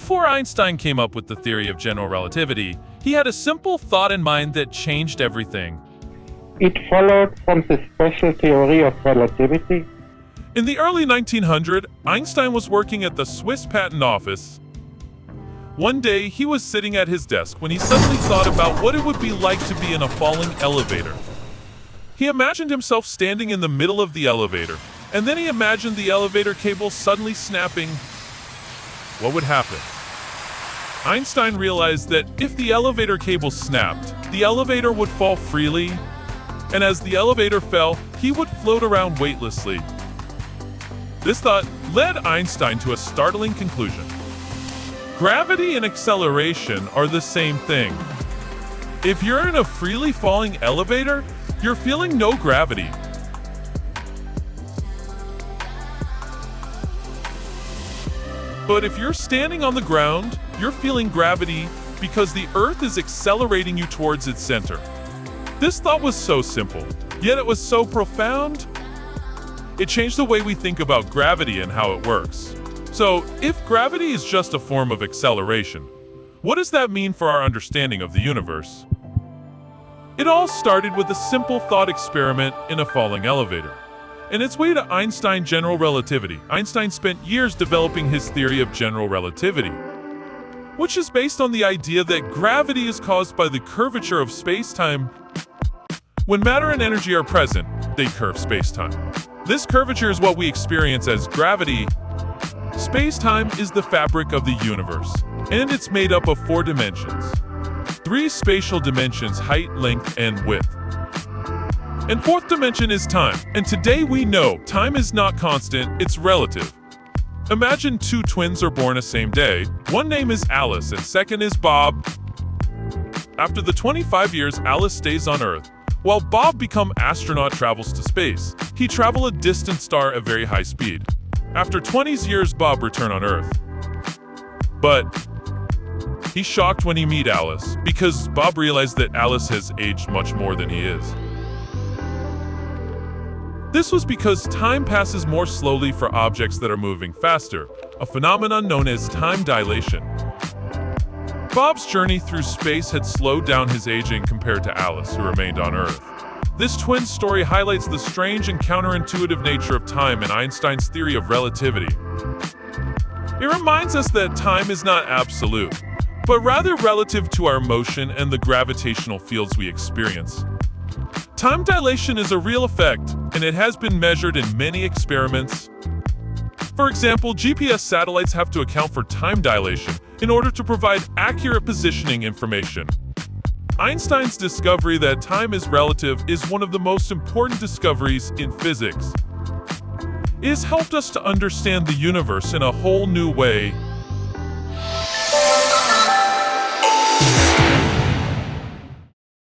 Before Einstein came up with the theory of general relativity, he had a simple thought in mind that changed everything. It followed from the special theory of relativity. In the early 1900s, Einstein was working at the Swiss Patent Office. One day, he was sitting at his desk when he suddenly thought about what it would be like to be in a falling elevator. He imagined himself standing in the middle of the elevator, and then he imagined the elevator cable suddenly snapping. What would happen? Einstein realized that if the elevator cable snapped, the elevator would fall freely, and as the elevator fell, he would float around weightlessly. This thought led Einstein to a startling conclusion. Gravity and acceleration are the same thing. If you're in a freely falling elevator, you're feeling no gravity. But if you're standing on the ground, you're feeling gravity because the Earth is accelerating you towards its center. This thought was so simple, yet it was so profound. It changed the way we think about gravity and how it works. So, if gravity is just a form of acceleration, what does that mean for our understanding of the universe? It all started with a simple thought experiment in a falling elevator. In its way to Einstein's general relativity, Einstein spent years developing his theory of general relativity, which is based on the idea that gravity is caused by the curvature of space-time. When matter and energy are present, they curve space-time. This curvature is what we experience as gravity. Space-time is the fabric of the universe, and it's made up of 4 dimensions. 3 spatial dimensions: height, length, and width. And 4th dimension is time. And today we know time is not constant, it's relative. Imagine 2 twins are born the same day. One name is Alice and second is Bob. After the 25 years, Alice stays on Earth, while Bob become astronaut travels to space. He travel a distant star at very high speed. After 20 years, Bob return on Earth. But he's shocked when he meet Alice, because Bob realized that Alice has aged much more than he is. This was because time passes more slowly for objects that are moving faster, a phenomenon known as time dilation. Bob's journey through space had slowed down his aging compared to Alice, who remained on Earth. This twin story highlights the strange and counterintuitive nature of time in Einstein's theory of relativity. It reminds us that time is not absolute, but rather relative to our motion and the gravitational fields we experience. Time dilation is a real effect, and it has been measured in many experiments. For example, GPS satellites have to account for time dilation in order to provide accurate positioning information. Einstein's discovery that time is relative is one of the most important discoveries in physics. It has helped us to understand the universe in a whole new way